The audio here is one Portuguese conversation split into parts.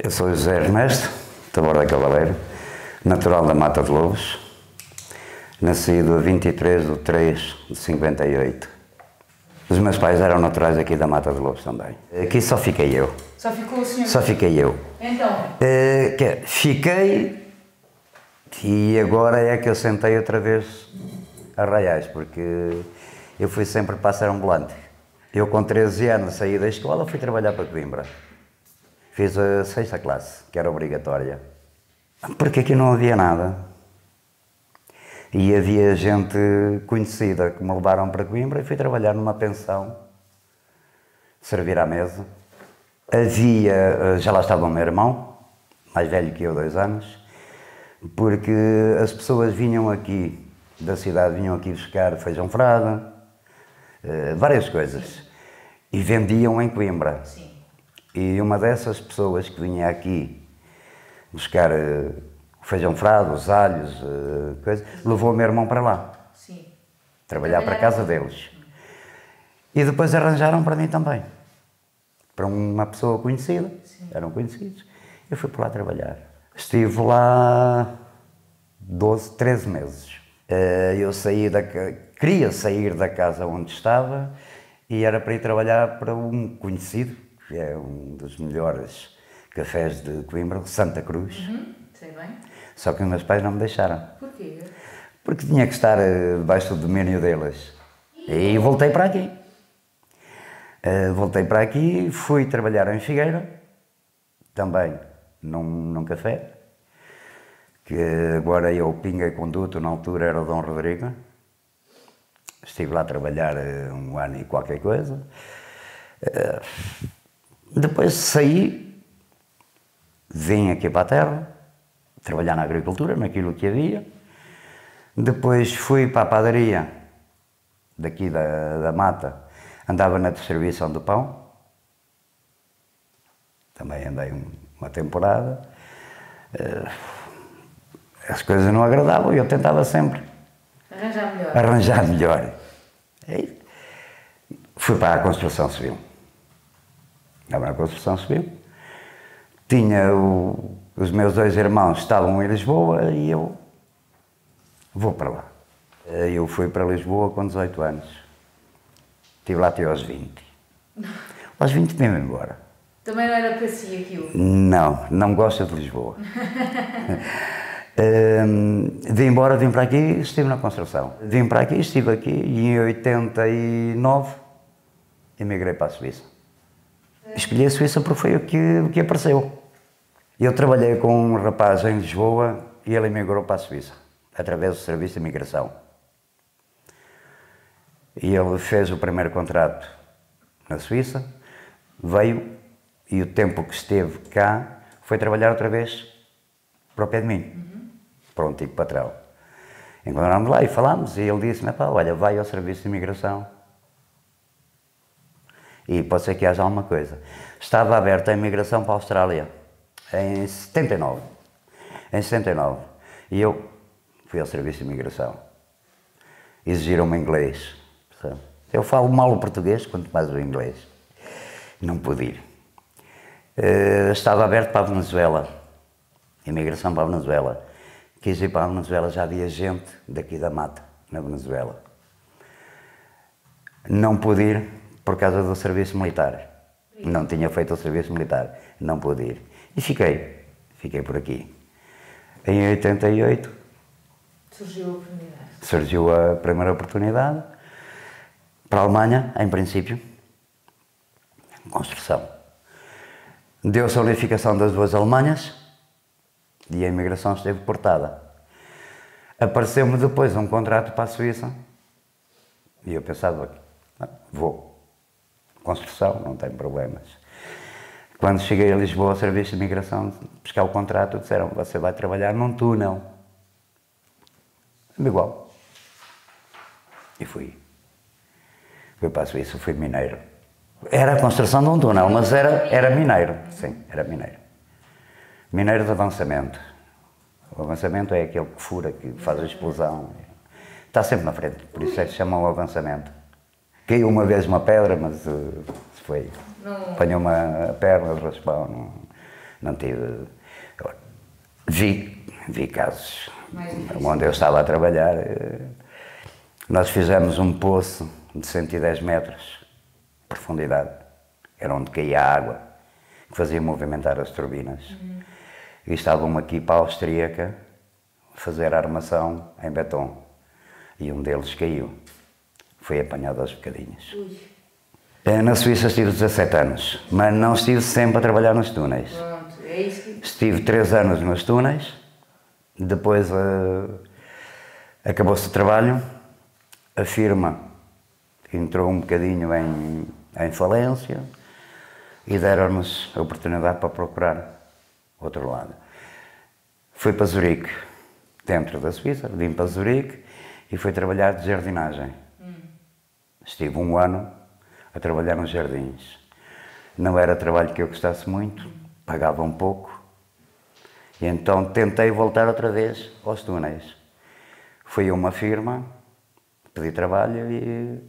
Eu sou José Ernesto Taborda Cavaleiro, natural da Mata de Lobos, nascido a 23/3/58. Os meus pais eram naturais aqui da Mata de Lobos também. Aqui só fiquei eu. Só ficou o senhor? Só fiquei eu. Então? Fiquei e agora é que eu sentei outra vez a Arraiais, porque eu fui sempre pássaro ambulante. Eu com 13 anos saí da escola, fui trabalhar para Coimbra. Fiz a 6ª classe, que era obrigatória. Porque aqui não havia nada. E havia gente conhecida que me levaram para Coimbra e fui trabalhar numa pensão, servir à mesa. Já lá estava o meu irmão, mais velho que eu, 2 anos, porque as pessoas vinham aqui, da cidade, vinham aqui buscar feijão frade, várias coisas, e vendiam em Coimbra. Sim. E uma dessas pessoas que vinha aqui buscar o feijão frade, os alhos, coisa, levou o meu irmão para lá. Sim. Trabalhar para a casa deles. E depois arranjaram para mim também. Para uma pessoa conhecida. Sim. Eram conhecidos. Eu fui para lá trabalhar. Estive lá 13 meses. Eu queria sair da casa onde estava e era para ir trabalhar para um conhecido, que é um dos melhores cafés de Coimbra, Santa Cruz. Sei bem. Só que os meus pais não me deixaram. Porquê? Porque tinha que estar debaixo do domínio deles. E voltei para aqui. Voltei para aqui, fui trabalhar em Figueira, também num café, que agora eu pinguei conduto, na altura era o Dom Rodrigo. Estive lá a trabalhar 1 ano e qualquer coisa. Depois saí, vim aqui para a terra, trabalhar na agricultura, naquilo que havia. Depois fui para a padaria, daqui da Mata, andava na distribuição do pão. Também andei uma temporada. As coisas não agradavam e eu tentava sempre arranjar melhor. E fui para a construção civil. Estava na construção civil. Os meus 2 irmãos estavam em Lisboa e eu vou para lá. Eu fui para Lisboa com 18 anos. Estive lá até aos 20. Aos 20 vim-me embora. Também não era para si aquilo? Não gosto de Lisboa. Vim embora, vim para aqui e estive na construção. Vim para aqui, estive aqui e em 89 emigrei para a Suíça. Escolhi a Suíça porque foi o que apareceu. Eu trabalhei com um rapaz em Lisboa e ele emigrou para a Suíça, através do Serviço de Imigração. E ele fez o primeiro contrato na Suíça, veio e o tempo que esteve cá foi trabalhar outra vez para o pé de mim, para o antigo patrão. Encontramos lá e falámos e ele disse-me, olha, vai ao Serviço de Imigração e pode ser que haja alguma coisa. Estava aberta a imigração para a Austrália em 79. E eu fui ao Serviço de Imigração. Exigiram-me inglês. Eu falo mal o português, quanto mais o inglês. Não pude ir. Estava aberto para a Venezuela. Imigração para a Venezuela. Quis ir para a Venezuela, já havia gente daqui da Mata, na Venezuela. Não pude ir por causa do serviço militar. Não tinha feito o serviço militar. Não pude ir. E fiquei por aqui. Em 88... surgiu a oportunidade. Surgiu a primeira oportunidade. Para a Alemanha, em princípio. Construção. Deu-se a unificação das 2 Alemanhas e a imigração esteve cortada. Apareceu-me depois um contrato para a Suíça e eu pensava, vou. Construção, não tem problemas. Quando cheguei a Lisboa, ao Serviço de Imigração, buscar o contrato, disseram, você vai trabalhar num túnel. Igual. E fui. Fui para a Suíça, fui mineiro. Era a construção de um túnel, mas era mineiro. Sim, era mineiro. Mineiro de avançamento. O avançamento é aquele que fura, que faz a explosão. Está sempre na frente, por isso é que se chama o avançamento. Caiu uma vez uma pedra, mas foi. Apanhou uma perna de raspão. Não tive... Vi casos Mais difícil. onde eu estava a trabalhar. Nós fizemos um poço de 110 metros de profundidade. Era onde caía a água, que fazia movimentar as turbinas. E estava uma equipa austríaca a fazer a armação em beton. E um deles caiu. Foi apanhado aos bocadinhos. Na Suíça estive 17 anos, mas não estive sempre a trabalhar nos túneis. Pronto, é isso que... Estive 3 anos nos túneis, depois acabou-se o trabalho, a firma entrou um bocadinho em falência e deram-nos a oportunidade para procurar outro lado. Fui para Zurique, dentro da Suíça, vim para Zurique e fui trabalhar de jardinagem. Estive 1 ano a trabalhar nos jardins. Não era trabalho que eu gostasse muito, pagava um pouco, e então tentei voltar outra vez aos túneis. Fui a uma firma, pedi trabalho e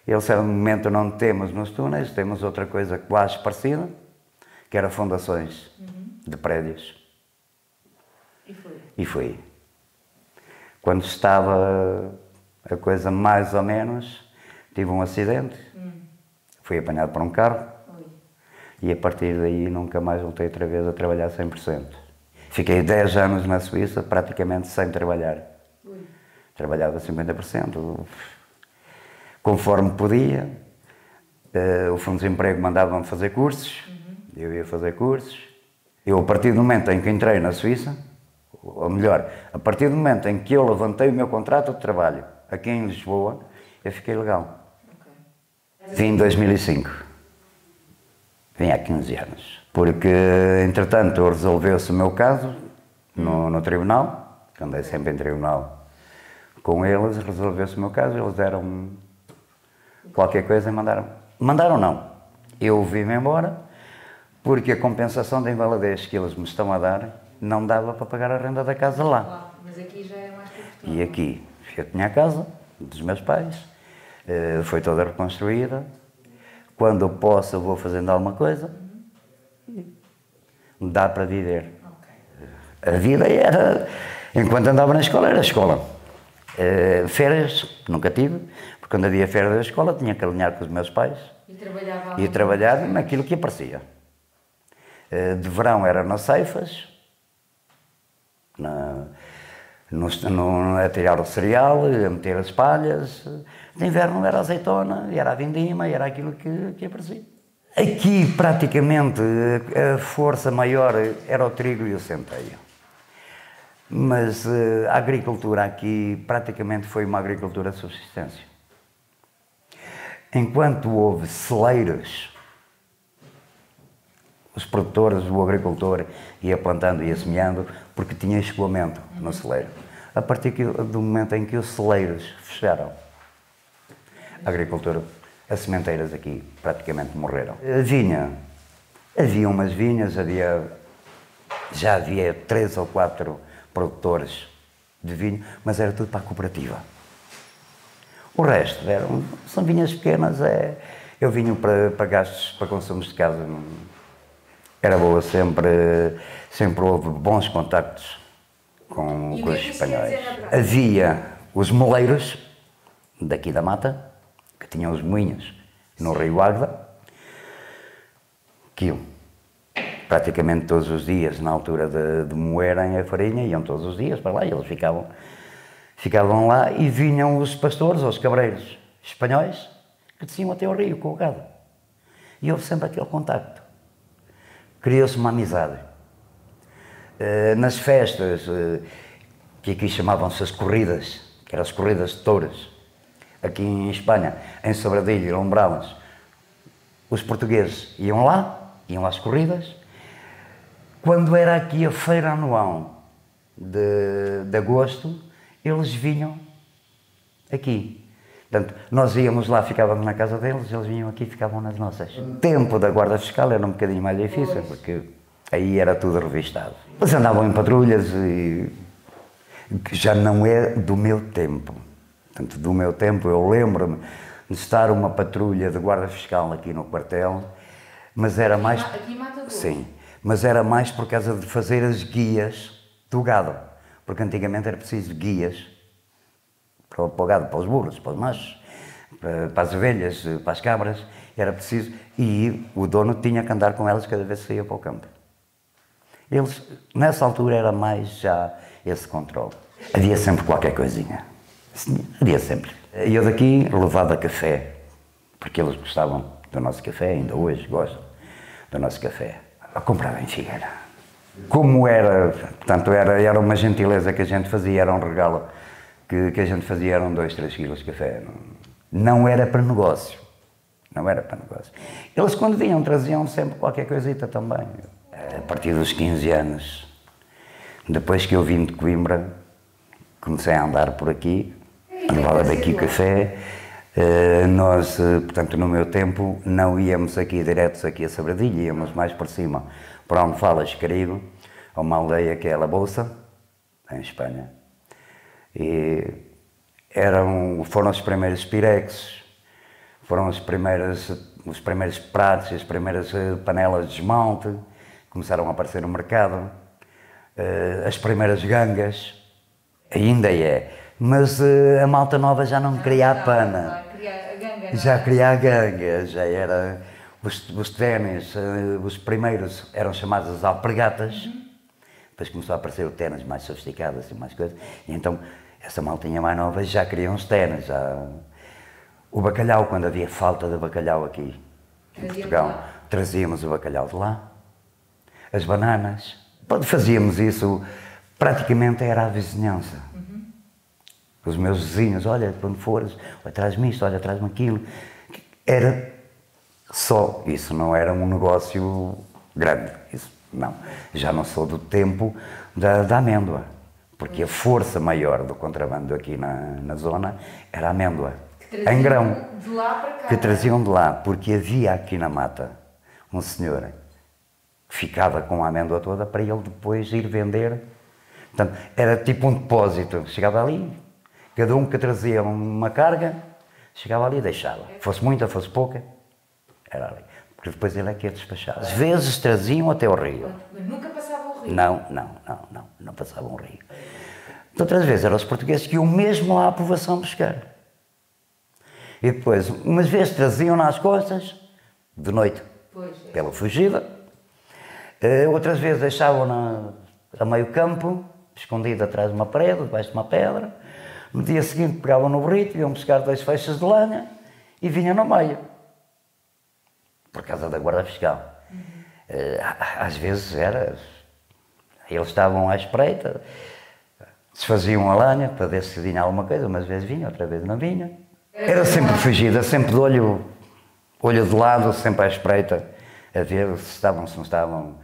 eles disseram, no momento não temos nos túneis, temos outra coisa quase parecida, que era fundações de prédios. E foi. E fui. Quando estava a coisa mais ou menos, tive um acidente, fui apanhado por um carro e a partir daí nunca mais voltei outra vez a trabalhar 100%. Fiquei 10 anos na Suíça praticamente sem trabalhar. Trabalhava 50%, conforme podia. O Fundo de Desemprego mandava-me fazer cursos, eu ia fazer cursos. Eu, a partir do momento em que entrei na Suíça, ou melhor, a partir do momento em que eu levantei o meu contrato de trabalho aqui em Lisboa, eu fiquei legal. Vim em 2005. Vim há 15 anos. Porque, entretanto, resolveu-se o meu caso no tribunal, que andei sempre em tribunal com eles, resolveu-se o meu caso, eles deram qualquer coisa e mandaram. Mandaram não. Eu vim-me embora, porque a compensação da invalidez que eles me estão a dar não dava para pagar a renda da casa lá. Mas aqui já é mais confortável. E aqui, eu tinha a casa dos meus pais, foi toda reconstruída. Quando eu posso, eu vou fazendo alguma coisa. Dá para viver. A vida era, enquanto andava na escola, era escola. Férias, nunca tive, porque quando havia férias da escola tinha que alinhar com os meus pais E e trabalhar naquilo que aparecia. De verão era nas ceifas, a tirar o cereal, a meter as palhas. De inverno era a azeitona, era a vindima, era aquilo que aparecia. Aqui, praticamente, a força maior era o trigo e o centeio. Mas a agricultura aqui, praticamente, foi uma agricultura de subsistência. Enquanto houve celeiros, os produtores, o agricultor ia plantando e ia semeando, porque tinha escoamento no celeiro. A partir do momento em que os celeiros fecharam, a agricultura, as sementeiras aqui praticamente morreram. Havia umas vinhas, já havia 3 ou 4 produtores de vinho, mas era tudo para a cooperativa. O resto são vinhas pequenas, eu vinho para gastos, para consumos de casa. Era boa, sempre houve bons contactos com os espanhóis. Havia os moleiros daqui da mata, que tinham os moinhos no Rio Águeda, que iam praticamente todos os dias, na altura de moerem a farinha, iam todos os dias para lá e eles ficavam lá e vinham os pastores, ou os cabreiros espanhóis, que desciam até ao rio com o gado. E houve sempre aquele contacto. Criou-se uma amizade. Nas festas, que aqui chamavam-se as corridas, que eram as corridas de touros, aqui em Espanha, em Sobradilho e Lombrales, os portugueses iam lá às corridas. Quando era aqui a feira anual de agosto, eles vinham aqui. Portanto, nós íamos lá, ficávamos na casa deles, eles vinham aqui e ficavam nas nossas. O tempo da guarda fiscal era um bocadinho mais difícil, porque aí era tudo revistado. Eles andavam em patrulhas e que já não é do meu tempo. Portanto, do meu tempo eu lembro-me de estar uma patrulha de guarda fiscal aqui no quartel, mas era mais... Aqui em Mata Dor? Sim, Mas era mais por causa de fazer as guias do gado, porque antigamente era preciso guias para o gado, para os burros, para os machos, para as ovelhas, para as cabras, era preciso, e o dono tinha que andar com elas cada vez que saía para o campo. Eles, nessa altura, era mais já esse controle. Havia sempre qualquer coisinha. Havia sempre. E eu daqui levava café, porque eles gostavam do nosso café, ainda hoje gostam do nosso café. Eu comprava em Figueira. Como era, portanto, era uma gentileza que a gente fazia, era um regalo que a gente fazia, eram 2, 3 quilos de café. Não era para negócio. Não era para negócio. Eles, quando vinham, traziam sempre qualquer coisita também. A partir dos 15 anos, depois que eu vim de Coimbra, comecei a andar por aqui, levava daqui café. Nós, portanto, no meu tempo, não íamos aqui diretos aqui a Sobradilha, íamos mais por cima, para onde falas Caribe, a uma aldeia que é La Bolsa, em Espanha. E foram os primeiros pirexes, foram os primeiros pratos, as primeiras panelas de desmonte, começaram a aparecer no mercado, as primeiras gangas, ainda é, mas a malta nova já não queria a pana, já queria a ganga, já era, os ténis, os primeiros eram chamados as alpargatas, depois começou a aparecer o ténis mais sofisticado, assim, mais coisas, e então essa maltinha mais nova já queria uns ténis, já... O bacalhau, quando havia falta de bacalhau aqui em Portugal, trazíamos o bacalhau de lá. As bananas. Fazíamos isso, praticamente era a vizinhança. Os meus vizinhos, olha, quando fores, olha, traz-me isto, olha, traz-me aquilo. Era só isso, não era um negócio grande. Isso, não. Já não sou do tempo da amêndoa, porque a força maior do contrabando aqui na zona era a amêndoa. Em grão, de lá para cá. que traziam de lá, porque havia aqui na mata um senhor que ficava com a amêndoa toda para ele depois ir vender. Portanto, era tipo um depósito, chegava ali, cada um que trazia uma carga, chegava ali e deixava. Fosse muita, fosse pouca, era ali. Porque depois ele é que ia despachar. Às vezes traziam até o rio. Mas nunca passava o rio? Não passavam o rio. Outras vezes eram os portugueses que iam mesmo à povoação buscar. E depois, umas vezes traziam nas costas, de noite, pela fugida. Outras vezes deixavam a meio campo, escondido atrás de uma parede, debaixo de uma pedra. No dia seguinte pegavam no burrito, iam buscar 2 feixes de lenha e vinham no meio, por causa da guarda fiscal. Às vezes eles estavam à espreita, desfaziam a lenha para ver se vinha alguma coisa, umas vezes vinha, outra vez não vinha. Era sempre fugida, sempre de olho de lado, sempre à espreita, a ver se estavam, se não estavam.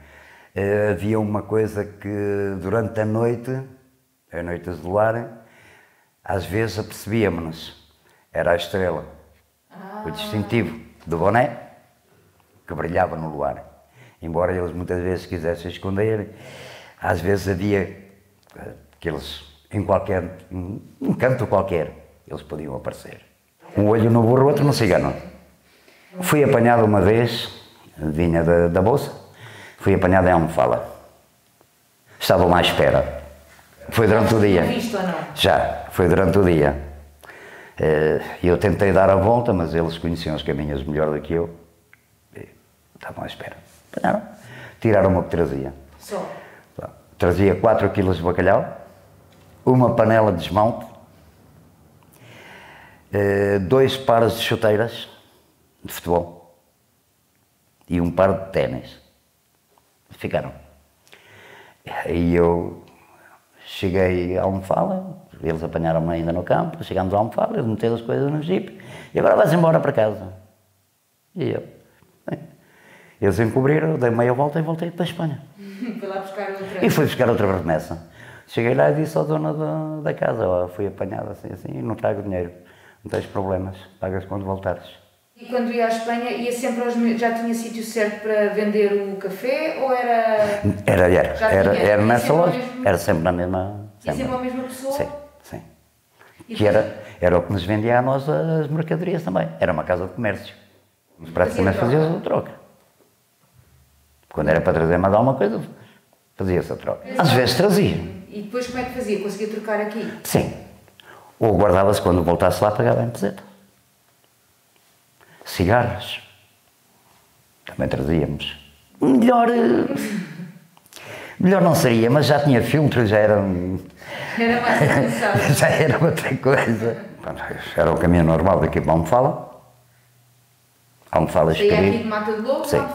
Havia uma coisa que durante a noite, as noites de luar, às vezes apercebíamos-nos, era a estrela, o distintivo do boné, que brilhava no luar. Embora eles muitas vezes quisessem esconder, às vezes havia aqueles, um canto qualquer, eles podiam aparecer. Um olho no burro, outro no cigano. Fui apanhado uma vez, vinha da bolsa, fui apanhado em Almofala. Estavam à espera. Foi durante o dia. Visto ou não? Já, foi durante o dia. Eu tentei dar a volta, mas eles conheciam os caminhos melhor do que eu. Estavam à espera. Apanharam, tiraram-me o que trazia. Só? Trazia 4 quilos de bacalhau, uma panela de desmonte, 2 pares de chuteiras de futebol e um par de ténis. Ficaram. E eu cheguei a Almofala, eles apanharam-me ainda no campo, chegámos a Almofala, eles meteram as coisas no jipe e agora vais embora para casa. E eu, bem, eles encobriram, eu dei meia volta e voltei para a Espanha. Foi lá buscar outra. E fui buscar outra remessa. Cheguei lá e disse ao dono da casa, ó, fui apanhado assim, não trago dinheiro, não tens problemas, pagas quando voltares. E quando ia à Espanha, ia sempre já tinha sítio certo para vender o café ou era... Era nessa loja, era sempre na mesma... E sempre a mesma pessoa? Sim. Que era o que nos vendia a nós as mercadorias também, era uma casa de comércio. Praticamente fazia o troca. Quando era para trazer mais alguma coisa, fazia-se a troca. Às vezes trazia. E depois como é que fazia? Conseguia trocar aqui? Sim. Ou guardava-se quando voltasse lá, pagava em peseta. Cigarros. Também trazíamos. Melhor não seria, mas já tinha filtros, já era... Era mais avançado. Já era outra coisa. Era o caminho normal daqui para Almofala. Almofala Saía aqui de Esquerido. Mata de Lobo, Sim.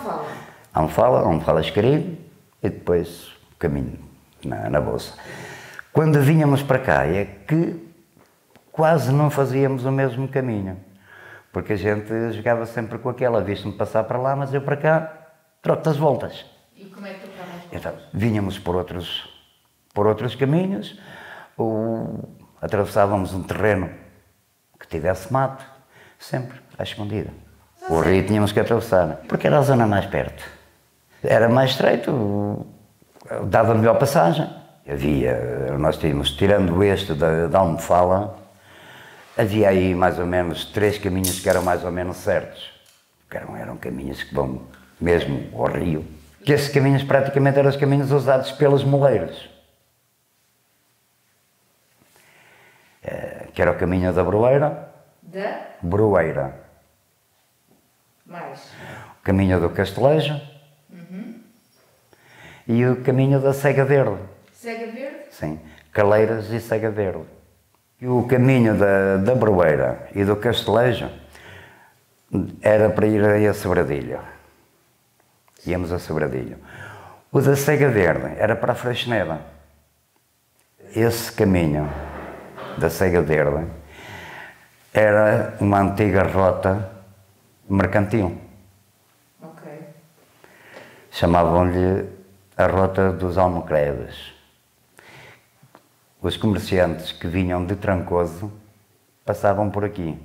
Almofala Esquerido e depois o caminho na Bolsa. Quando vinhamos para cá é que quase não fazíamos o mesmo caminho. Porque a gente jogava sempre com aquela, viste-me passar para lá, mas eu para cá troco das voltas. E como é que trocava as voltas? Então, vinhamos por outros caminhos, ou atravessávamos um terreno que tivesse mato, sempre à escondida. O rio tínhamos que atravessar, porque era a zona mais perto. Era mais estreito, dava melhor passagem. Nós tínhamos, tirando este da Almofala, havia aí mais ou menos 3 caminhos que eram mais ou menos certos. Eram caminhos que vão mesmo ao rio. Que esses caminhos praticamente eram os caminhos usados pelos moleiros. Que era o caminho da Broeira. Da? Broeira. Mais. O caminho do Castelejo. E o caminho da Cega Verde. Cega Verde? Sim. Caleiras e Cega Verde. E o caminho da Broeira e do Castelejo era para ir a Sobradilho. Íamos a Sobradilho. O da Cega Verde era para a Freixneda. Esse caminho da Cega Verde era uma antiga rota mercantil. Ok. Chamavam-lhe a Rota dos Almocreves. Os comerciantes que vinham de Trancoso passavam por aqui.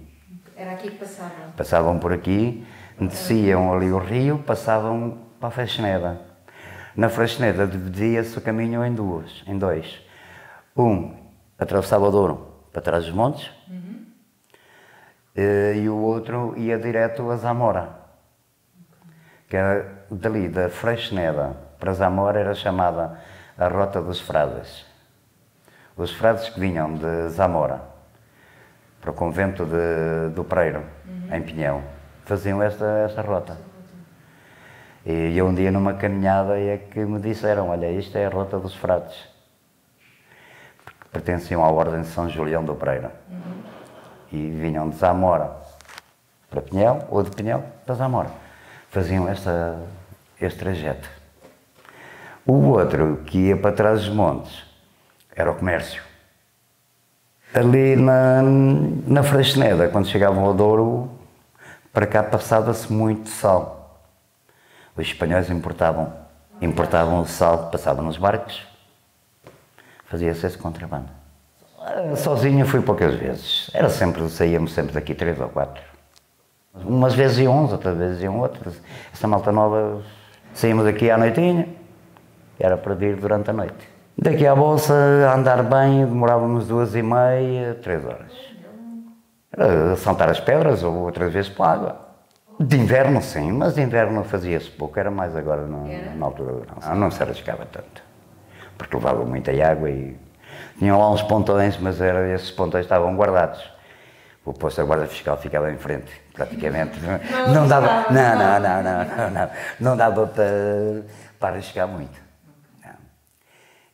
Era aqui que passavam? Passavam por aqui, desciam ali o rio, passavam para a Freixneda. Na Freixneda dividia-se o caminho em dois. Um atravessava o Douro para trás dos montes e o outro ia direto a Zamora. Que era dali, da Freixneda para Zamora, era chamada a Rota dos Frades. Os frades que vinham de Zamora para o convento do Preiro, em Pinhão, faziam esta rota. E eu um dia numa caminhada é que me disseram, olha, isto é a Rota dos Frades. Porque pertenciam à Ordem de São Julião do Preiro. E vinham de Zamora para Pinhão, ou de Pinhão para Zamora. Faziam este trajeto. O outro, que ia para trás dos montes, era o comércio. Ali na Freixneda, quando chegavam ao Douro, para cá passava-se muito sal. Os espanhóis importavam o sal, passavam nos barcos, fazia-se esse contrabando. Sozinho fui poucas vezes. Saíamos sempre daqui 3 ou 4. Umas vezes iam uns, outras vezes iam outros. Essa malta nova, saímos daqui à noitinha, era para vir durante a noite. Daqui à Bolsa, a andar bem, demorávamos 2h30, 3 horas. Era saltar as pedras ou outras vezes para a água. De inverno sim, mas de inverno fazia-se pouco, era mais agora na altura. Não se arriscava tanto, porque levava muita água e tinham lá uns pontões, mas esses pontões estavam guardados. O posto da Guarda Fiscal ficava em frente, praticamente. Não dava, não dava para arriscar muito.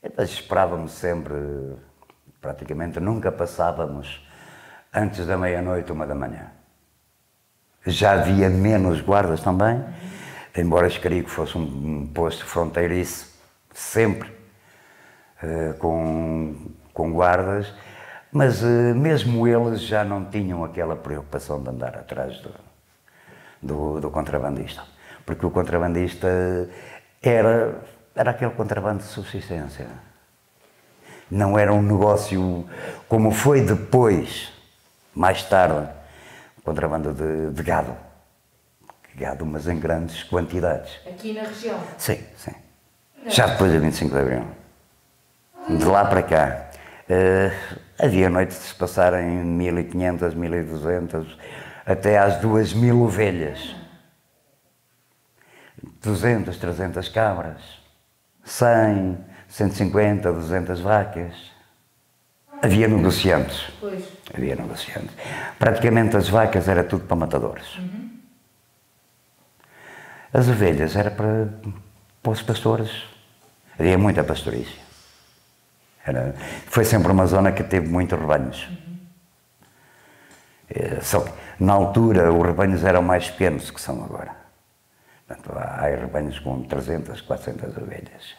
Então esperávamos sempre, praticamente nunca passávamos antes da meia-noite, 1h. Já havia menos guardas também, embora Escarico fosse um posto fronteiriço, sempre com guardas, mas mesmo eles já não tinham aquela preocupação de andar atrás do contrabandista, porque o contrabandista era aquele contrabando de subsistência. Não era um negócio como foi depois, mais tarde, o contrabando de gado. Gado, mas em grandes quantidades. Aqui na região? Sim, sim. Já depois da 25 de Abril. De lá para cá. Havia noites de se passarem 1.500, 1.200, até às 2.000 ovelhas. 200, 300 cabras, 100, 150, 200 vacas. Havia negociantes. Pois. Havia negociantes. Praticamente as vacas era tudo para matadores. As ovelhas era para os pastores. Havia muita pastorícia. Foi sempre uma zona que teve muitos rebanhos. Só que, na altura, os rebanhos eram mais pequenos que são agora. Portanto, há rebanhos com 300, 400 ovelhas.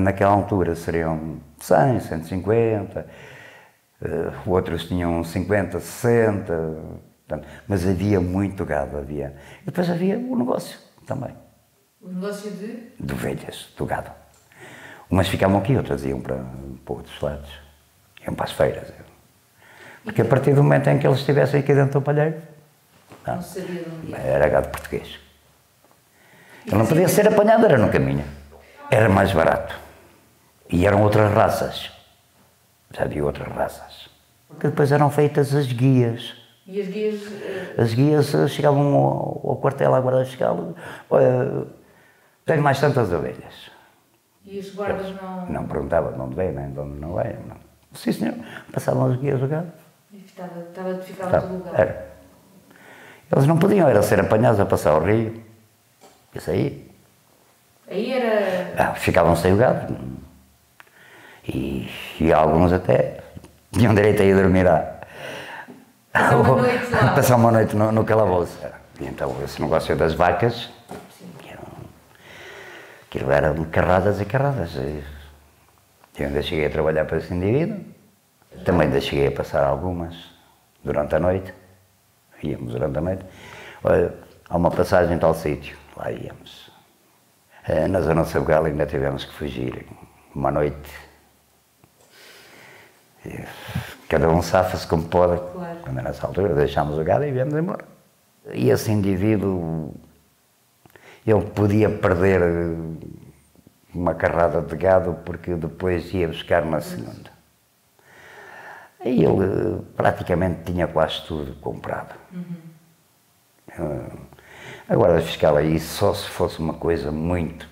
Naquela altura seriam 100, 150, outros tinham 50, 60, portanto, mas havia muito gado, havia. E depois havia o negócio também. O negócio de ovelhas, do gado. Umas ficavam aqui, outras iam para outros lados, iam para as feiras. Porque a partir do momento em que eles estivessem aqui dentro do palheiro, não sabia de onde era gado português. Ele não podia ser apanhado, era no caminho. Era mais barato. E eram outras raças. Já havia outras raças. Que depois eram feitas as guias. E as guias? As guias chegavam ao quartel, à guarda fiscal. Tenho mais tantas ovelhas. E os guardas não... Não perguntavam de onde veio, nem de onde não veio. Não. Sim, senhor. Passavam as guias do gado. E ficava todo lugar. Era. Eles não podiam, era ser apanhados a passar o rio. Isso aí. Aí era... Ficavam sem o gado. E alguns até tinham direito a ir dormir Passar uma noite no calabouço. E então esse negócio das vacas, aquilo eram carradas e carradas. Eu ainda cheguei a trabalhar para esse indivíduo, também ainda cheguei a passar algumas durante a noite, íamos durante a noite. Olha, há uma passagem em tal sítio, lá íamos. Na zona de Sabugal ainda tivemos que fugir uma noite. Cada um safa-se como pode. Claro. Quando nessa altura deixámos o gado e viemos embora. E esse indivíduo, ele podia perder uma carrada de gado porque depois ia buscar na segunda. E ele praticamente tinha quase tudo comprado. A guarda fiscal aí só se fosse uma coisa muito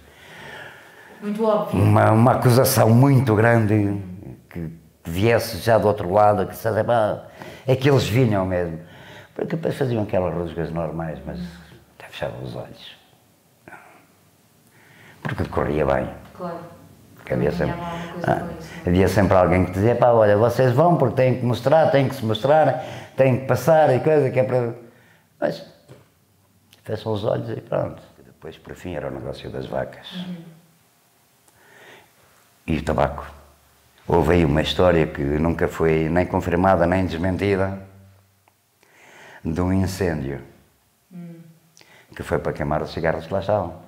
óbvia. Uma acusação muito grande que viesse já do outro lado, que se é que eles vinham mesmo. Porque depois faziam aquelas rusgas normais, mas até fechavam os olhos. Porque corria bem. Claro. Porque havia sempre alguém que dizia, olha, vocês vão porque têm que mostrar, têm que se mostrar, têm que passar e coisa que é para... Mas fecham os olhos e pronto. E depois, por fim, era o negócio das vacas. E o tabaco. Houve aí uma história que nunca foi nem confirmada nem desmentida, de um incêndio que foi para queimar os cigarros que lá estavam.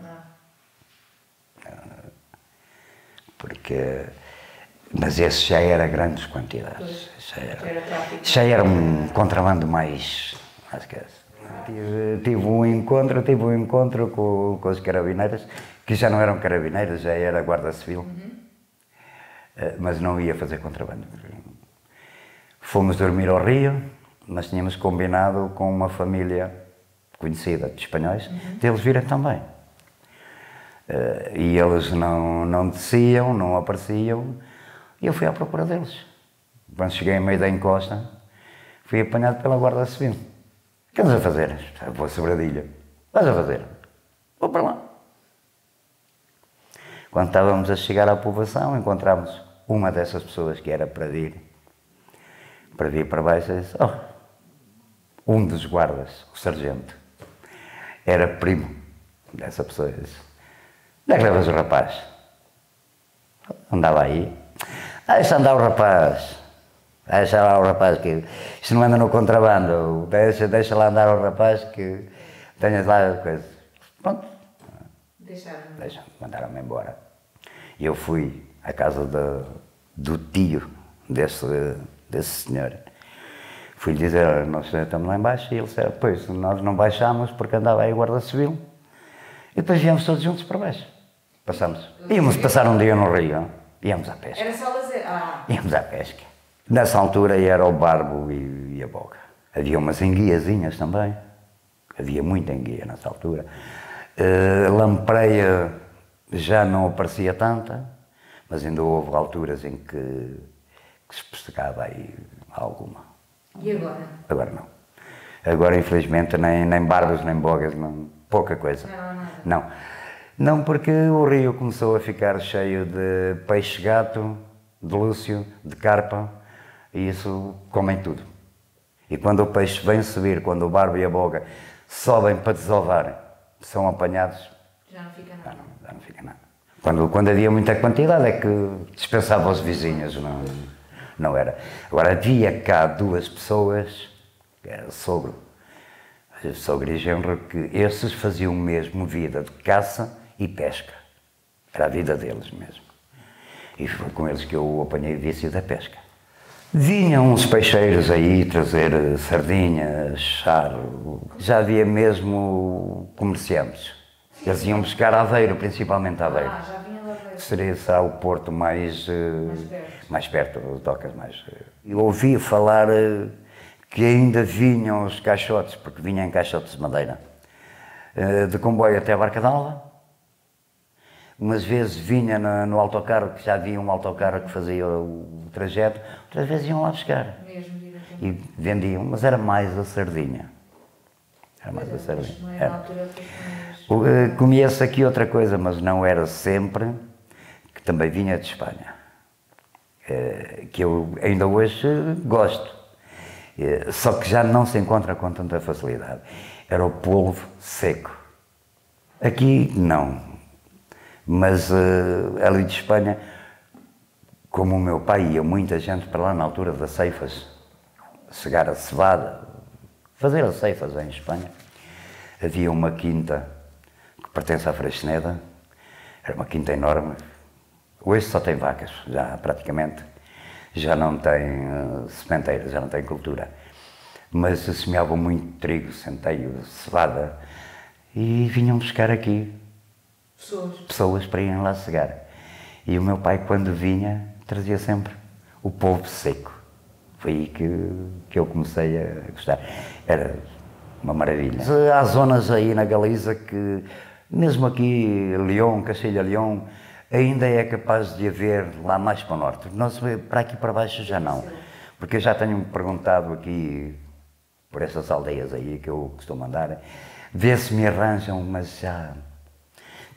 Mas esse já era grandes quantidades. Já era um contrabando mais esquece. Tive um encontro com os carabineiros, que já não eram carabineiros, já era guarda civil. Mas não ia fazer contrabando. Fomos dormir ao Rio, mas tínhamos combinado com uma família conhecida de espanhóis, deles virem também. E eles não desciam, não apareciam, e eu fui à procura deles. Quando cheguei em meio da encosta, fui apanhado pela Guarda Civil. O que andas a fazer? Vou a Sobradilha. Vais a fazer? Vou para lá. Quando estávamos a chegar à povoação, encontramos uma dessas pessoas que era para vir para baixo, e disse, um dos guardas, o sargento, era primo dessa pessoa. Disse, onde é que levas o rapaz? Andava aí. Deixa andar o rapaz. Deixa lá o rapaz, que isto não anda no contrabando. Deixa lá andar o rapaz, que tenhas lá coisa. Pronto. Mandaram-me embora. E eu fui à casa do tio desse senhor. Fui-lhe dizer, nós estamos lá embaixo, e ele disse, pois, nós não baixámos porque andava aí a Guarda Civil. E depois viemos todos juntos para baixo. Íamos passar um dia no Rio, íamos à pesca. Era só lazer? Íamos à pesca. Nessa altura era o barbo e a boca. Havia umas enguiazinhas também. Havia muita enguia nessa altura. Lampreia já não aparecia tanta, mas ainda houve alturas em que se pescava aí alguma. E agora? Agora não. Agora, infelizmente, nem barbas, nem bogas, não, pouca coisa. Não. Não, porque o rio começou a ficar cheio de peixe-gato, de lúcio, de carpa, e isso comem tudo. E quando o peixe vem subir, quando o barbo e a boga sobem para desovar, são apanhados, Já não fica nada. já não fica nada. Quando havia muita quantidade é que dispensava os vizinhos, não era. Agora havia cá duas pessoas, que era sogro e genro, que esses faziam mesmo vida de caça e pesca. Era a vida deles mesmo. E foi com eles que eu apanhei o vício da pesca. Vinham uns peixeiros aí trazer sardinhas, charro. Já havia mesmo comerciantes. Eles iam buscar Aveiro, principalmente Aveiro. Já vinha lá Aveiro. Será o porto mais perto, docas mais. Eu ouvi falar que ainda vinham os caixotes, porque vinham em caixotes de madeira, de comboio até a Barca d'Alva. Umas vezes vinha no autocarro, que já havia um autocarro que fazia o trajeto, outras vezes iam lá buscar. Mesmo, diretamente. E vendiam, mas era mais a sardinha. Era mais a sardinha. Não é na altura que as Comia-se aqui outra coisa, mas não era sempre, que também vinha de Espanha. Que eu ainda hoje gosto. Só que já não se encontra com tanta facilidade. Era o polvo seco. Aqui não. Mas ali de Espanha, como o meu pai ia muita gente para lá na altura das ceifas, cegar a cevada, fazer as ceifas em Espanha, havia uma quinta que pertence à Freixneda, era uma quinta enorme. Hoje só tem vacas, já praticamente, já não tem sementeira, já não tem cultura. Mas semeavam muito trigo, centeio, cevada, e vinham buscar aqui pessoas para irem lá cegar. E o meu pai, quando vinha, trazia sempre o polvo seco. Foi aí que eu comecei a gostar. Era uma maravilha. Há zonas aí na Galiza que, mesmo aqui, León, Castilla-León, ainda é capaz de haver lá mais para o norte. Nós, para aqui para baixo, já não. Porque eu já tenho-me perguntado aqui, por essas aldeias aí que eu costumo andar, ver se me arranjam, mas já...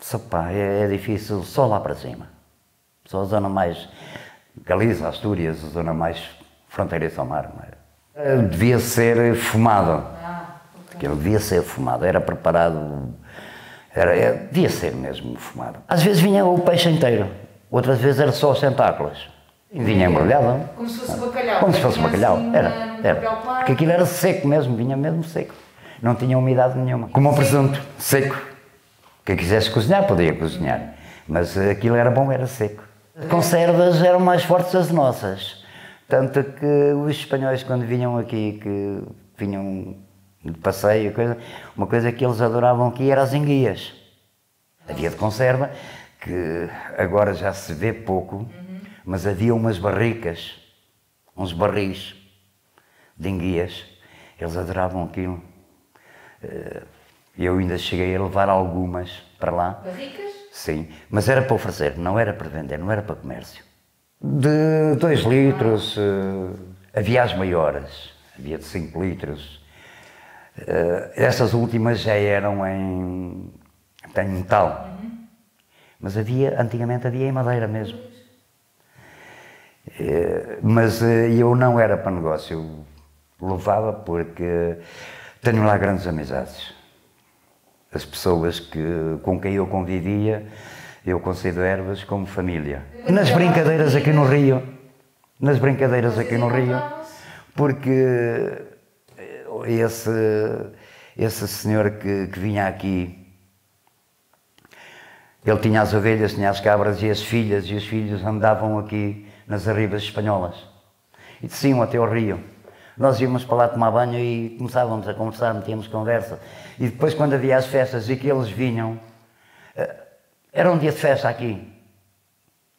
Só pá, é difícil só lá para cima. Só a zona mais... Galiza, Astúrias, a zona mais fronteiriça ao mar. Devia ser fumado. Aquilo devia ser fumado. Era preparado... devia ser mesmo fumado. Às vezes vinha o peixe inteiro. Outras vezes era só os tentáculos. E vinha embrulhado. Como se fosse bacalhau. Como se fosse bacalhau. Assim, Era. Porque aquilo era seco mesmo, vinha mesmo seco. Não tinha umidade nenhuma. Como o presunto, seco. Quem quisesse cozinhar, podia cozinhar. Mas aquilo era bom, era seco. Conservas eram mais fortes as nossas. Tanto que os espanhóis, quando vinham aqui, que vinham de passeio, uma coisa que eles adoravam aqui era as enguias. Havia de conserva, que agora já se vê pouco, mas havia umas barricas, uns barris de enguias. Eles adoravam aquilo. Eu ainda cheguei a levar algumas para lá. Barricas? Sim, mas era para oferecer, não era para vender, não era para comércio. De 2 litros, havia as maiores, havia de 5 litros. Essas últimas já eram em metal. Mas antigamente havia em madeira mesmo. Mas eu não era para negócio, eu levava porque tenho lá grandes amizades. As pessoas com quem eu convivia, eu considero-as como família. Nas brincadeiras aqui no Rio, porque esse senhor que vinha aqui, ele tinha as ovelhas, tinha as cabras e as filhas, e os filhos andavam aqui nas arribas espanholas e desciam até ao rio. Nós íamos para lá tomar banho e começávamos a conversar, metíamos conversa. E depois, quando havia as festas e que eles vinham, era um dia de festa aqui.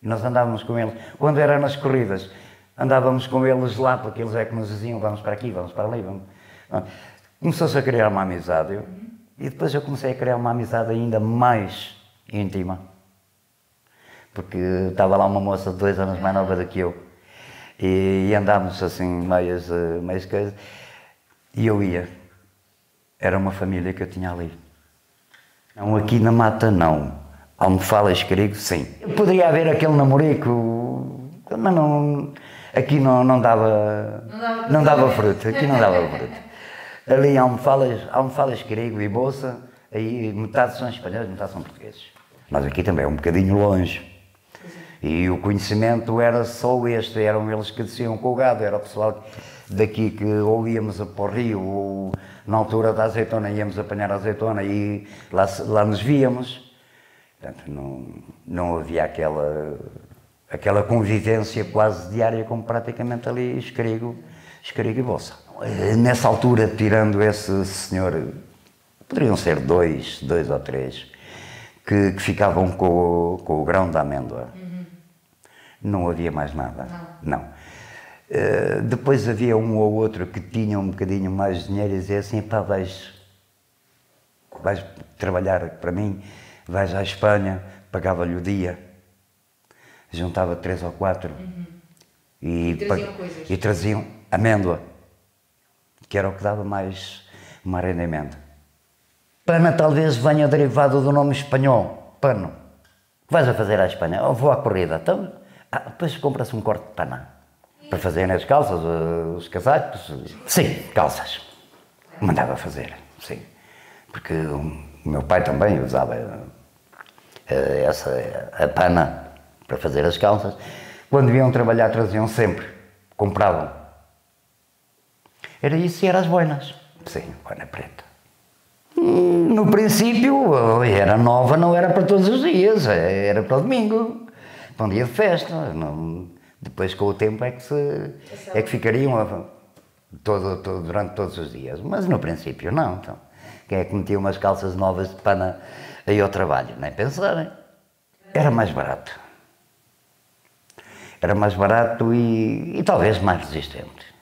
E nós andávamos com eles. Quando era nas corridas, andávamos com eles lá, porque eles é que nos diziam, vamos para aqui, vamos para ali. Começou-se a criar uma amizade. E depois eu comecei a criar uma amizade ainda mais íntima. Porque estava lá uma moça de 2 anos mais nova do que eu. E andámos assim, meias coisas. E eu ia. Era uma família que eu tinha ali. Não, aqui na Mata não. Almofalas, Querigo, sim. Poderia haver aquele namorico, mas não, aqui não dava fruto. Aqui não dava fruto. Ali Almofalas, Querigo e Bolsa, aí metade são espanhóis, metade são portugueses. Mas aqui também é um bocadinho longe. E o conhecimento era só este, eram eles que desciam com o gado, era o pessoal daqui que ou íamos para o rio, ou na altura da azeitona íamos apanhar a azeitona e lá nos víamos. Portanto, não havia aquela convivência quase diária como praticamente ali Escarigo e Bolsa. Nessa altura, tirando esse senhor, poderiam ser dois ou três, que ficavam com o grão da amêndoa. Não havia mais nada. Não. Depois havia um ou outro que tinha um bocadinho mais de dinheiro e dizia assim, pá, vais trabalhar para mim, vais à Espanha, pagava-lhe o dia, juntava 3 ou 4 e traziam coisas. E traziam amêndoa, que era o que dava mais rendimento. Pana talvez venha derivado do nome espanhol, pano. O que vais a fazer à Espanha? Eu vou à corrida, então, depois compra-se um corte de pana. Para fazer as calças, os casacos. Sim, calças. Mandava fazer, sim. Porque o meu pai também usava a pana para fazer as calças. Quando vinham trabalhar traziam sempre, compravam. Era isso e eram as boinas. Sim, boina preta. No princípio, era nova, não era para todos os dias, era para o domingo, para um dia de festa. Depois, com o tempo, é que ficariam durante todos os dias. Mas no princípio, não. Então, quem é que metia umas calças novas de pana aí ao trabalho? Nem pensarem. Era mais barato. Era mais barato e talvez mais resistente.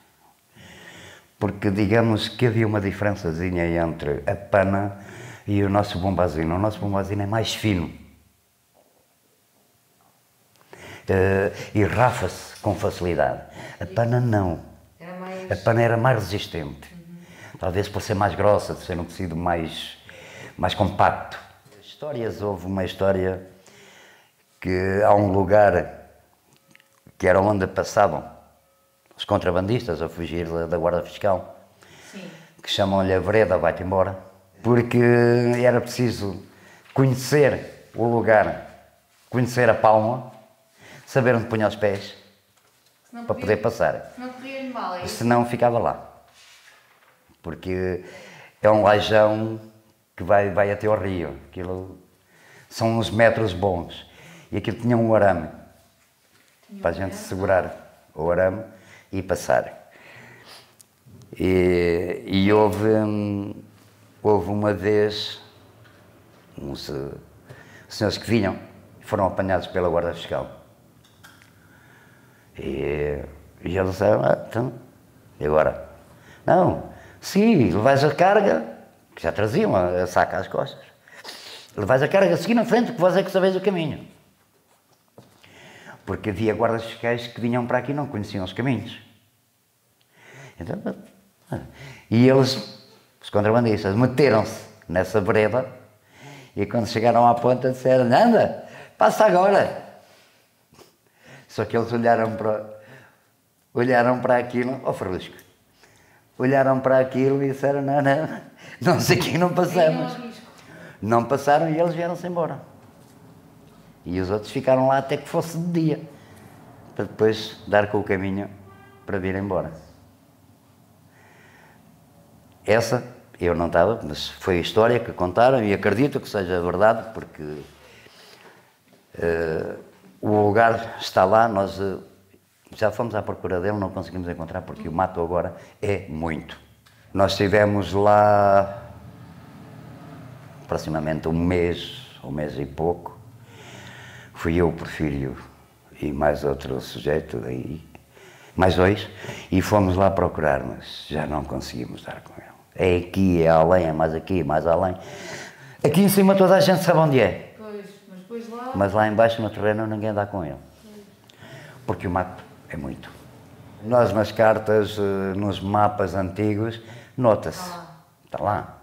Porque, digamos que havia uma diferençazinha entre a pana e o nosso bombazino. O nosso bombazino é mais fino. E rafa-se com facilidade. A pana não. A pana era mais resistente. Talvez por ser mais grossa, por ser um tecido mais compacto. Houve uma história que há um lugar que era onde passavam os contrabandistas a fugir da guarda fiscal. Sim. Que chamam-lhe a vereda vai-te embora, porque era preciso conhecer o lugar, conhecer a palma, saber onde punha os pés, para poder passar. Se não corria mal, é isso? Senão ficava lá. Porque é um lajão que vai até ao rio. Aquilo são uns metros bons. E aquilo tinha um arame, para a gente segurar o arame e passar. E houve uma vez uns senhores que vinham e foram apanhados pela guarda fiscal. E eles disseram, então, e agora? Não, sim, levais a carga, que já traziam a saca às costas, levais a carga, segui na frente, que vós é que sabeis o caminho. Porque havia guardas fiscais que vinham para aqui e não conheciam os caminhos. Então, e eles, os contrabandistas, meteram-se nessa vereda e quando chegaram à ponta disseram, anda, passa agora. Só que eles olharam para aquilo, Ferrusco, olharam para aquilo e disseram, não sei que não passamos. Não passaram e eles vieram-se embora. E os outros ficaram lá até que fosse de dia, para depois dar com o caminho para vir embora. Essa, eu não estava, mas foi a história que contaram e acredito que seja verdade, porque o lugar está lá, nós já fomos à procura dele, não conseguimos encontrar, porque o mato agora é muito. Nós estivemos lá aproximadamente um mês e pouco. Fui eu, o Porfírio e mais outro sujeito daí, mais 2, e fomos lá procurar, mas já não conseguimos dar com ele. É aqui, é além, é mais aqui, mais além. Aqui em cima toda a gente sabe onde é. Pois, mas depois lá... Mas lá embaixo no terreno ninguém dá com ele. Porque o mato é muito. Nós nas cartas, nos mapas antigos, nota-se. Está lá.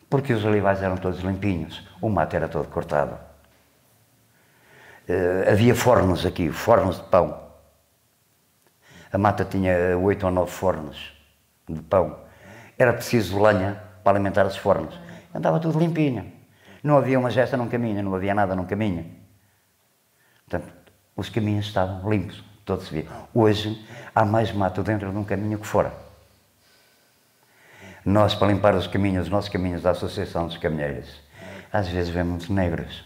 Porque os olivais eram todos limpinhos. O mato era todo cortado. Havia fornos aqui, fornos de pão. A mata tinha 8 ou 9 fornos de pão. Era preciso lenha para alimentar os fornos. Andava tudo limpinho. Não havia uma gesta num caminho, não havia nada num caminho. Portanto, os caminhos estavam limpos, todo se via. Hoje, há mais mato dentro de um caminho que fora. Nós, para limpar os nossos caminhos da Associação dos Caminheiros, às vezes vemos negros.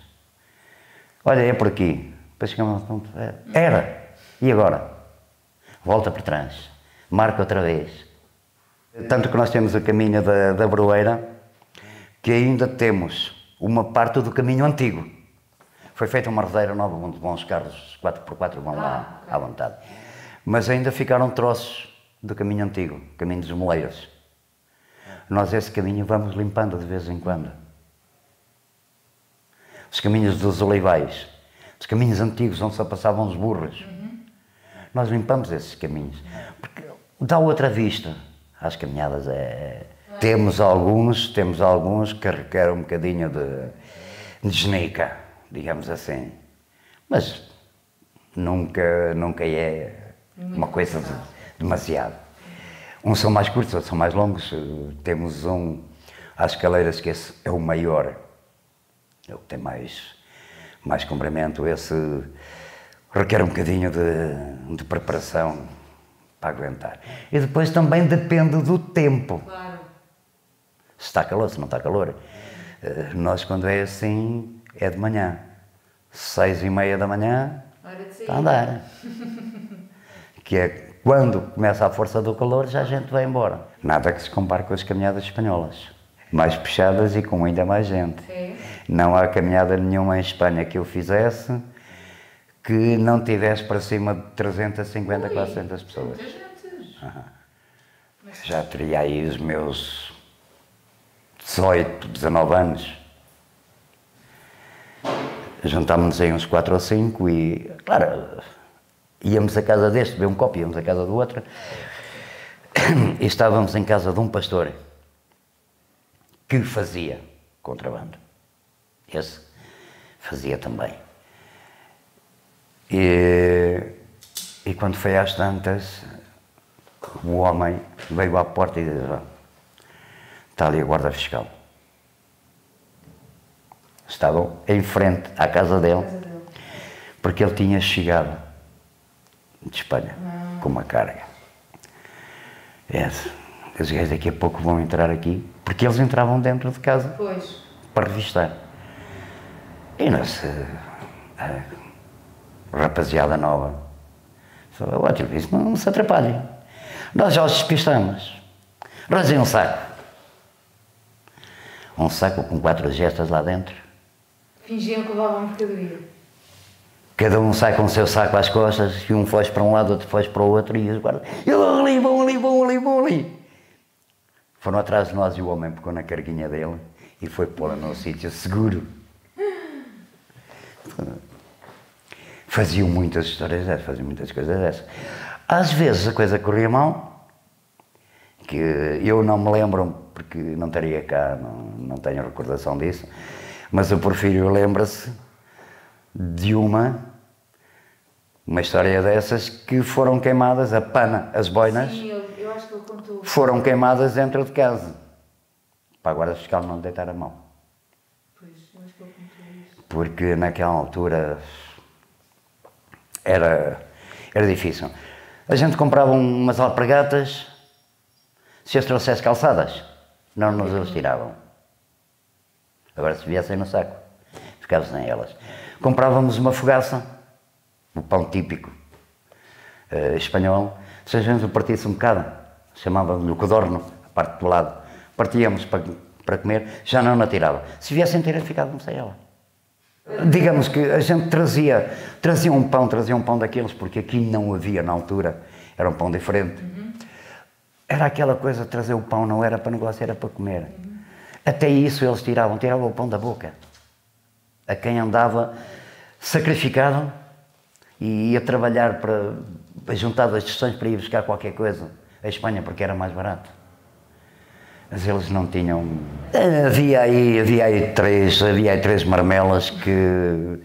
Olha, é por aqui. Depois chegamos ao ponto. Era. E agora? Volta para trás. Marca outra vez. Tanto que nós temos o caminho da Broeira, que ainda temos uma parte do caminho antigo. Foi feita uma rodeira nova, onde vão os carros 4x4 vão lá à vontade. Mas ainda ficaram troços do caminho antigo, caminho dos moleiros. Nós esse caminho vamos limpando de vez em quando. Os caminhos dos olivais, os caminhos antigos onde só passavam os burros. Nós limpamos esses caminhos, porque dá outra vista às caminhadas. Temos alguns que requerem um bocadinho de genica, digamos assim, mas nunca é uma coisa demasiado. Uns são mais curtos, outros são mais longos. Temos um às escaleiras que esse é o maior, é o que tem mais comprimento. Esse requer um bocadinho de preparação para aguentar. E depois também depende do tempo. Claro. Se está calor, se não está calor. Nós, quando é assim, é de manhã. 6h30 da manhã, está a andar. Que é quando começa a força do calor, já a gente vai embora. Nada que se compare com as caminhadas espanholas. Mais puxadas e com ainda mais gente. É. Não há caminhada nenhuma em Espanha que eu fizesse que não tivesse para cima de 350, 400 pessoas. Muita gente. Já teria aí os meus 18, 19 anos. Juntámos-nos aí uns 4 ou 5 e, claro, íamos à casa deste, beber um copo, íamos à casa do outro. E estávamos em casa de um pastor que fazia contrabando. Esse fazia também. E quando foi às tantas, o homem veio à porta e disse: está ali a guarda fiscal. Estavam em frente à casa dele, porque ele tinha chegado de Espanha com uma carga. Os gajos daqui a pouco vão entrar aqui, porque eles entravam dentro de casa para revistar. E nós, rapaziada nova, ótimo, isso não se atrapalhem. Nós já os despistamos. Arranjem um saco. Um saco com 4 gestas lá dentro. Fingiam que levavam mercadoria. Cada um sai com o seu saco às costas, e um foge para um lado, outro foge para o outro, e os guardas, vão ali, vão ali, vão ali, vão ali. Foram atrás de nós e o homem pegou na carguinha dele e foi pô-la num sítio seguro. Faziam muitas histórias dessas, faziam muitas coisas dessas. Às vezes a coisa corria mal, que eu não me lembro, porque não estaria cá, não tenho recordação disso, mas o Porfírio lembra-se de uma história dessas que foram queimadas, a pana, as boinas. Sim, eu acho que ele contou. Foram queimadas dentro de casa, para a guarda fiscal não deitar a mão. Pois, eu acho que ele contou isso. Porque naquela altura era difícil. A gente comprava umas alpargatas, se as trouxesse calçadas, não nos as tiravam. Agora se viessem no saco, ficavam sem elas. Comprávamos uma fogaça, o pão típico espanhol, se a gente partisse um bocado, chamávamos-lhe o codorno, a parte do lado, partíamos para comer, já não a tirava. Se viessem ter, ficávamos sem ela. Digamos que a gente trazia um pão daqueles, porque aqui não havia na altura, era um pão diferente. era aquela coisa de trazer o pão, não era para negócio, era para comer. Até isso eles tiravam o pão da boca. A quem andava sacrificado e ia trabalhar para juntar das gestões para ir buscar qualquer coisa à Espanha, porque era mais barato. Mas eles não tinham... Havia aí três marmelas que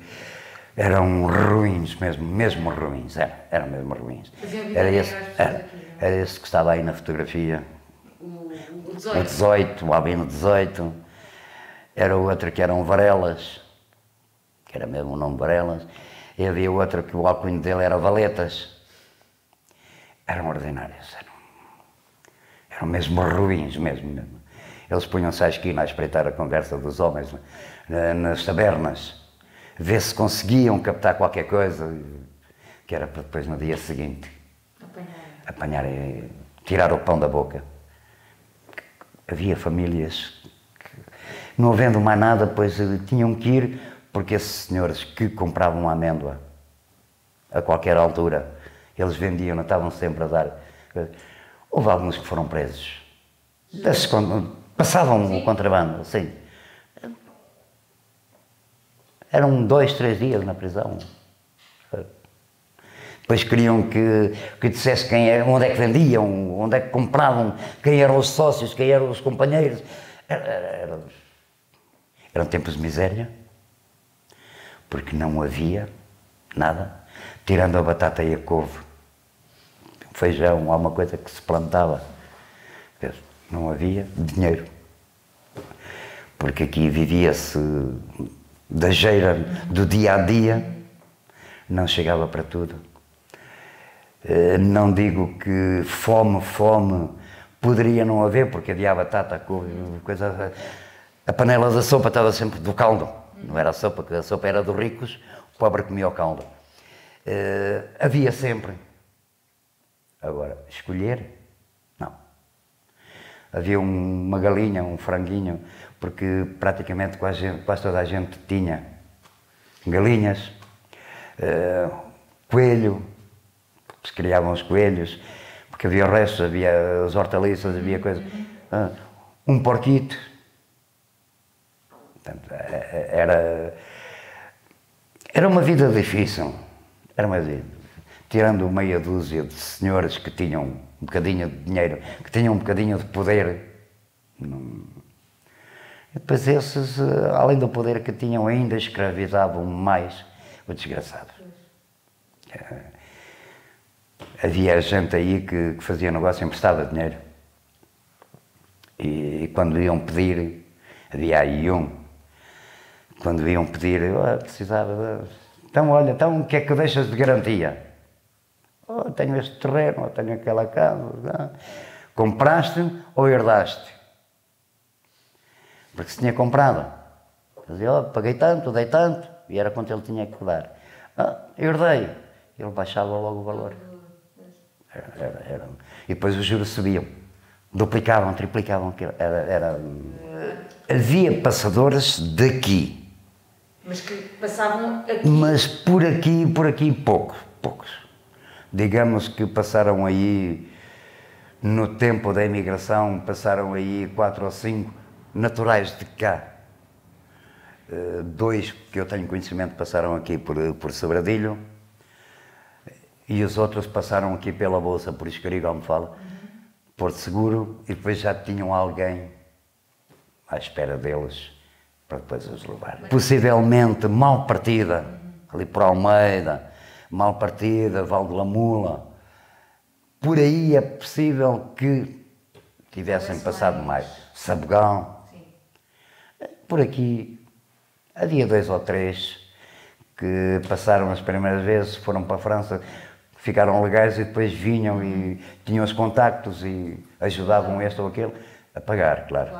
eram ruins mesmo ruins, eram mesmo ruins. Era esse que estava aí na fotografia. O O 18, o Albino 18. Era o outro que eram Varelas, que era mesmo o nome Varelas. E havia outro que o alcunho dele era Valetas. Eram ordinários, eram mesmo ruins, mesmo. Eles punham-se à esquina a espreitar a conversa dos homens nas tabernas, ver se conseguiam captar qualquer coisa, que era para depois no dia seguinte apanhar e tirar o pão da boca. Havia famílias que, não havendo mais nada, pois tinham que ir, porque esses senhores que compravam amêndoa a qualquer altura, eles vendiam, não estavam sempre a dar. Houve alguns que foram presos. Passavam o contrabando, assim. Eram 2, 3 dias na prisão. Depois queriam que dissesse onde é que vendiam, onde é que compravam, quem eram os sócios, quem eram os companheiros. Eram tempos de miséria, porque não havia nada, tirando a batata e a couve. Feijão, alguma coisa que se plantava. Não havia dinheiro. Porque aqui vivia-se da jeira do dia a dia, não chegava para tudo. Não digo que fome poderia não haver, porque havia a batata, a couve, coisa. A panela da sopa estava sempre do caldo. Não era a sopa, porque a sopa era dos ricos, o pobre comia o caldo. Havia sempre. Agora, escolher? Não. Havia uma galinha, um franguinho, porque praticamente quase toda a gente tinha galinhas, coelho, se criavam os coelhos, porque havia o resto, havia as hortaliças, havia coisas. Um porquito. Portanto, era uma vida difícil. Era uma vida. Tirando meia dúzia de senhores que tinham um bocadinho de dinheiro, que tinham um bocadinho de poder. E depois esses, além do poder que tinham, ainda escravizavam mais o desgraçado. Havia gente aí que fazia negócio, emprestava dinheiro. E quando iam pedir, havia aí quando iam pedir, precisava então olha, o que é que deixas de garantia? Tenho este terreno, tenho aquela casa. Compraste ou herdaste? Porque se tinha comprado, dizia, paguei tanto, dei tanto, e era quanto ele tinha que dar. Herdei. Ele baixava logo o valor. E depois os juros subiam. Duplicavam, triplicavam. Havia passadores daqui. Mas que passavam aqui? Mas por aqui poucos. Digamos que passaram aí, no tempo da imigração, passaram aí 4 ou 5 naturais de cá. 2 que eu tenho conhecimento passaram aqui por Sobradilho. E os outros passaram aqui pela Bolsa, por Escariga, me fala, Porto Seguro, e depois já tinham alguém à espera deles para depois os levar. Possivelmente mal partida, ali por Almeida, mal partida, Val de Lamula, por aí é possível que tivessem passado mais. Sabogão. Por aqui havia 2 ou 3 que passaram as primeiras vezes, foram para a França, ficaram legais e depois vinham e tinham os contactos e ajudavam este ou aquele a pagar, claro.